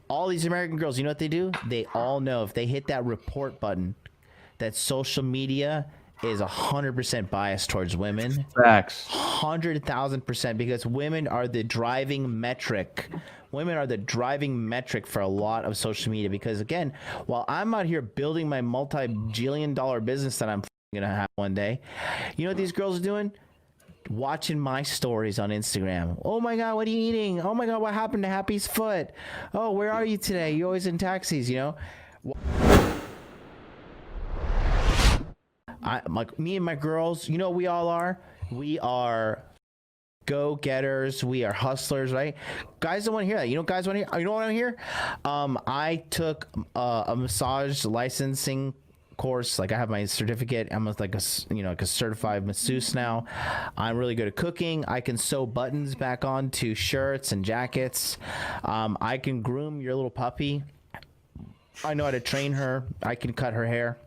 All these American girls, you know what they do? They all know if they hit that report button, that social media is 100% biased towards women. Facts. 100,000%, because women are the driving metric. Women are the driving metric for a lot of social media. Because again, while I'm out here building my multi-jillion dollar business that I'm gonna have one day, you know what these girls are doing? Watching my stories on Instagram. Oh my God, what are you eating? Oh my God, what happened to Happy's foot? Oh, where are you today? You always in taxis, you know? Like me and my girls, you know what we all are? We are go-getters. We are hustlers, right? Guys don't want to hear that. You know, guys want to hear. You know what I want to hear? I took a massage licensing course. Like I have my certificate. I'm like a certified masseuse now. I'm really good at cooking. I can sew buttons back onto shirts and jackets. I can groom your little puppy. I know how to train her. I can cut her hair.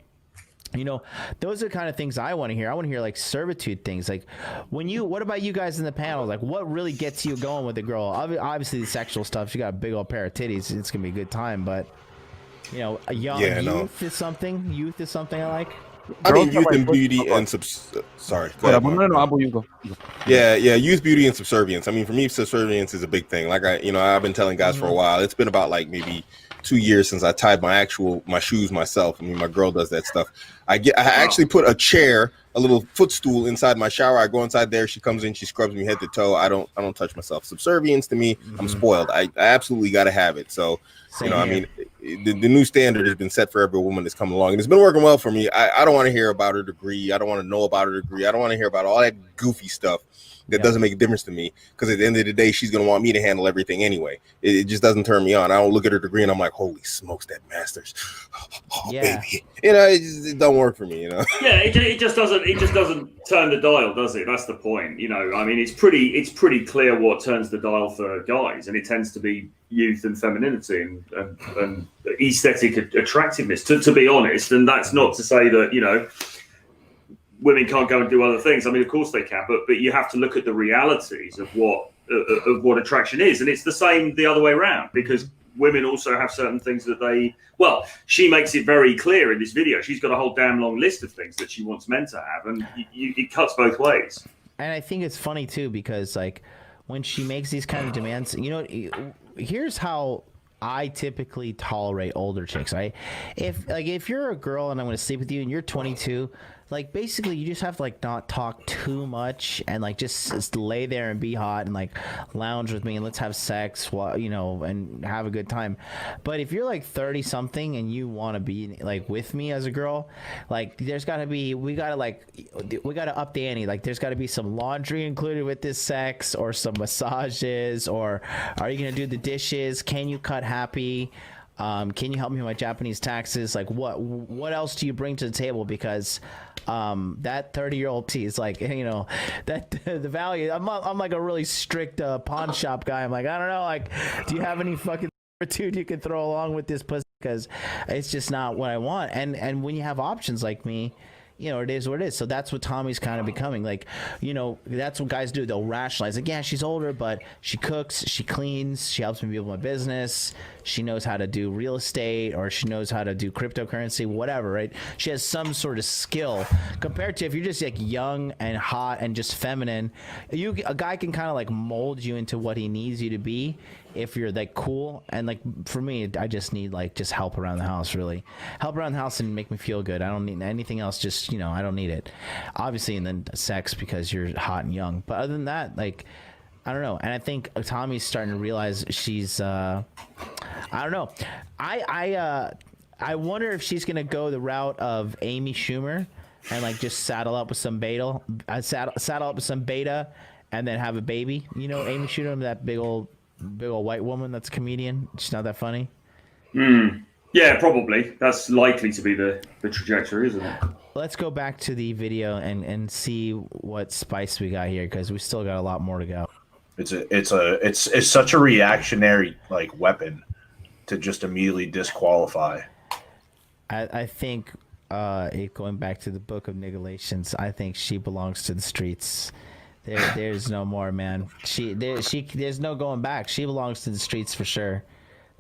You know, those are the kind of things I want to hear. I want to hear like servitude things. Like what about you guys in the panel? Like what really gets you going with the girl? Obviously the sexual stuff. She got a big old pair of titties. It's going to be a good time. But, you know, youth is something. Youth is something I like. I mean, youth and beauty and sorry. Go ahead, You go. Yeah, youth, beauty, and subservience. I mean, for me, subservience is a big thing. Like I've been telling guys for a while. It's been about like maybe 2 years since I tied my shoes myself. I mean, my girl does that stuff. I actually put a chair, a little footstool inside my shower. I go inside there. She comes in. She scrubs me head to toe. I don't touch myself. Subservience to me, I'm spoiled. I absolutely got to have it. So, I mean, the new standard has been set for every woman that's come along, and it's been working well for me. I don't want to hear about her degree. I don't want to know about her degree. I don't want to hear about all that goofy stuff that doesn't make a difference to me, because at the end of the day, she's going to want me to handle everything anyway. It just doesn't turn me on. I don't look at her degree and I'm like, holy smokes, that master's. Oh, baby. You know, it don't work for me, you know? Yeah, it just doesn't turn the dial, does it? That's the point. You know, I mean, it's pretty clear what turns the dial for guys, and it tends to be youth and femininity and aesthetic attractiveness, to be honest. And that's not to say that, you know, women can't go and do other things. I mean, of course they can, but you have to look at the realities of what attraction is, and it's the same the other way around, because women also have certain things that she makes it very clear in this video. She's got a whole damn long list of things that she wants men to have, and it cuts both ways. And I think it's funny too, because like when she makes these kind of demands, you know, here's how I typically tolerate older chicks, right? If you're a girl and I'm going to sleep with you and you're 22, like basically you just have to like not talk too much and like just lay there and be hot and like lounge with me and let's have sex while, you know, and have a good time. But if you're like 30 something and you want to be like with me as a girl, like we got to up the ante. Like there's got to be some laundry included with this sex, or some massages, or are you going to do the dishes? Can you cut Happy? Can you help me with my Japanese taxes? Like what else do you bring to the table? Because that 30-year-old T is like, you know, that the value. I'm like a really strict pawn shop guy. I'm like, I don't know, like, do you have any fucking attitude you can throw along with this pussy? Because it's just not what I want. And when you have options like me, you know, it is what it is. So that's what Tommy's kind of becoming. Like, you know, that's what guys do. They'll rationalize. Like, yeah, she's older, but she cooks, she cleans, she helps me build my business. She knows how to do real estate, or she knows how to do cryptocurrency, whatever, right? She has some sort of skill compared to if you're just like young and hot and just feminine. A guy can kind of like mold you into what he needs you to be if you're like cool. And like for me, I just need like just help around the house, really help around the house and make me feel good. I don't need anything else. Just, you know, I don't need it, obviously. And then sex because you're hot and young, but other than that, like, I don't know. And I think Tommy's starting to realize she's I don't know. I wonder if she's gonna go the route of Amy Schumer and like just saddle up with some beta, and then have a baby. You know, Amy Schumer, that big old white woman that's a comedian. She's not that funny. Yeah, probably. That's likely to be the trajectory, isn't it? Let's go back to the video and see what spice we got here, because we still got a lot more to go. It's such a reactionary like weapon to just immediately disqualify. I think going back to the book of Nigalations, I think she belongs to the streets. There's no more, man. There's no going back. She belongs to the streets for sure.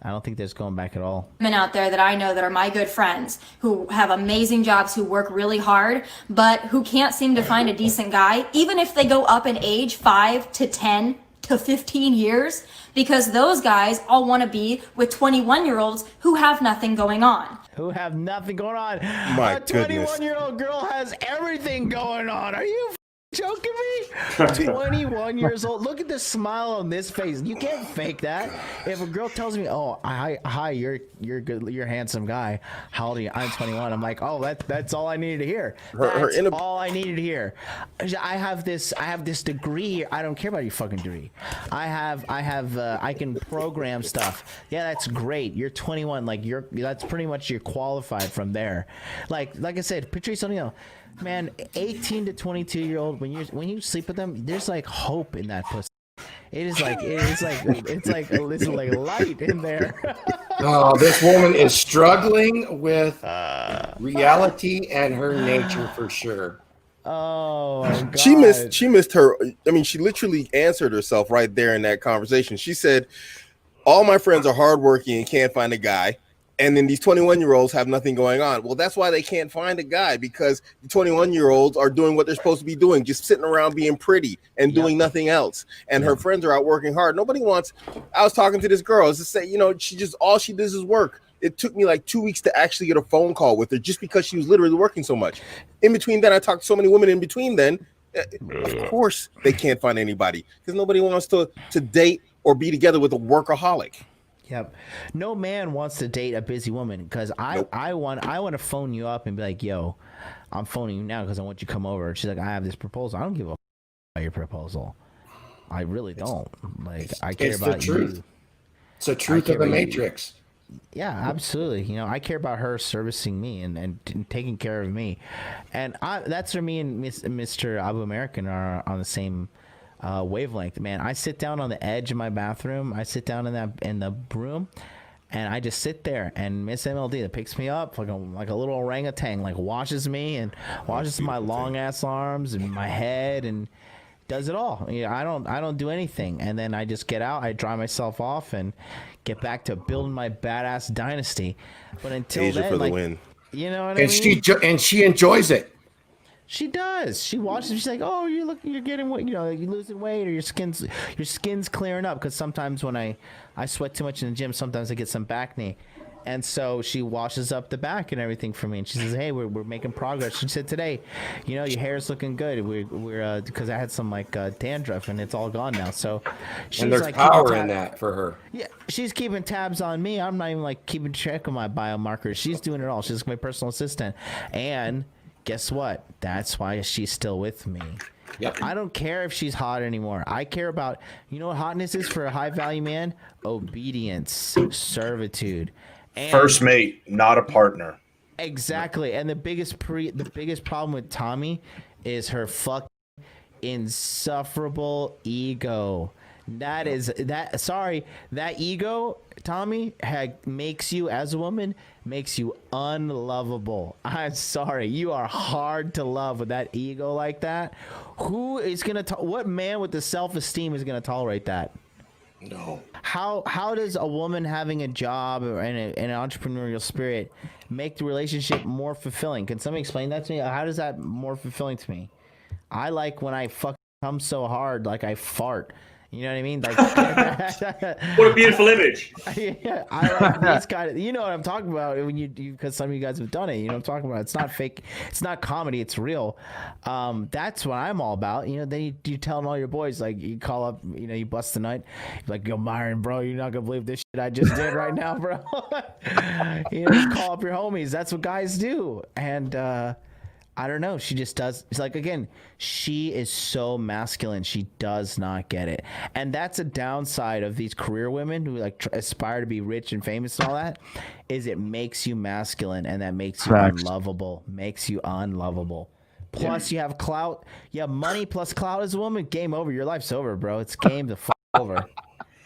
I don't think there's going back at all. Women out there that I know that are my good friends who have amazing jobs, who work really hard, but who can't seem to find a decent guy, even if they go up in age 5 to 10 to 15 years, because those guys all want to be with 21-year-olds who have nothing going on. Who have nothing going on. My A 21-year-old girl has everything going on. Are you joking me? 21 years old. Look at the smile on this face. You can't fake that. If a girl tells me, "Oh, hi, you're good, you're a handsome guy. How old are you?" I'm 21. I'm like, "Oh, that's all I needed to hear. That's all I needed to hear." I have this degree. I don't care about your fucking degree. I can program stuff. Yeah, that's great. You're 21. Like that's pretty much you're qualified from there. Like I said, Patrice O'Neal. Man, 18 to 22-year-old, when you sleep with them, there's like hope in that pussy. It's like light in there. Oh, this woman is struggling with reality and her nature for sure. Oh my God. She missed her. I mean, she literally answered herself right there in that conversation. She said, "All my friends are hardworking and can't find a guy. And then these 21-year-olds have nothing going on." Well, that's why they can't find a guy, because the 21-year-olds are doing what they're supposed to be doing, just sitting around being pretty and doing nothing else. And her friends are out working hard. Nobody wants. I was talking to this girl. It's to say, all she does is work. It took me like 2 weeks to actually get a phone call with her, just because she was literally working so much. In between then, I talked to so many women in between then. Of course, they can't find anybody, because nobody wants to date or be together with a workaholic. Yep. No man wants to date a busy woman, because I want to phone you up and be like, "Yo, I'm phoning you now because I want you to come over." She's like, "I have this proposal." I don't give a about your proposal. I really don't. Like, I care about the truth. you. It's the truth of the Matrix. Yeah, absolutely. I care about her servicing me and taking care of me, and that's where me and Mr. Abu American are on the same wavelength. Man, I sit down on the edge of my bathroom. I sit down in the broom, and I just sit there. And Miss MLD that picks me up like a little orangutan, like washes me and washes my long ass arms and my head and does it all. I don't do anything, and then I just get out. I dry myself off and get back to building my badass dynasty. But until Asia then, for the like, win. you know what I mean? And she enjoys it. She does. She watches. She's like, "Oh, you're getting weight. You're losing weight, or your skin's clearing up." Because sometimes when I sweat too much in the gym, sometimes I get some back knee, and so she washes up the back and everything for me. And she says, "Hey, we're making progress." She said today, "Your hair's looking good. We're because I had some dandruff and it's all gone now." So she's there's power in that for her. Yeah, she's keeping tabs on me. I'm not even keeping track of my biomarkers. She's doing it all. She's my personal assistant, and guess what? That's why she's still with me. Yep. I don't care if she's hot anymore. I care about, what hotness is for a high value man? Obedience, servitude, and First mate, not a partner. exactly. And the biggest problem with Tommy is her fucking insufferable ego. That ego, Tommy, makes you, as a woman, makes you unlovable. I'm sorry, you are hard to love with that ego like that. Who is gonna? What man with the self-esteem is gonna tolerate that? No. How does a woman having a job and an entrepreneurial spirit make the relationship more fulfilling? Can somebody explain that to me? How does that more fulfilling to me? I like when I fucking come so hard, like I fart. You know what I mean? Like, what a beautiful image. Yeah, I like these kind of. You know what I'm talking about when because some of you guys have done it. You know what I'm talking about. It's not fake. It's not comedy. It's real. That's what I'm all about. Then you telling all your boys, like, you call up. You bust the night. You're like, "Yo, Myron, bro, you're not gonna believe this shit I just did right now, bro." You call up your homies. That's what guys do. And I don't know. She just does. It's like, again, she is so masculine. She does not get it. And that's a downside of these career women who aspire to be rich and famous and all that, is it makes you masculine, and that makes you unlovable. Makes you unlovable. Plus, you have clout. You have money plus clout as a woman. Game over. Your life's over, bro. It's game the fuck over.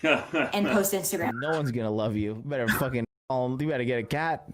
And post Instagram. No one's going to love you. You better fucking, you better get a cat.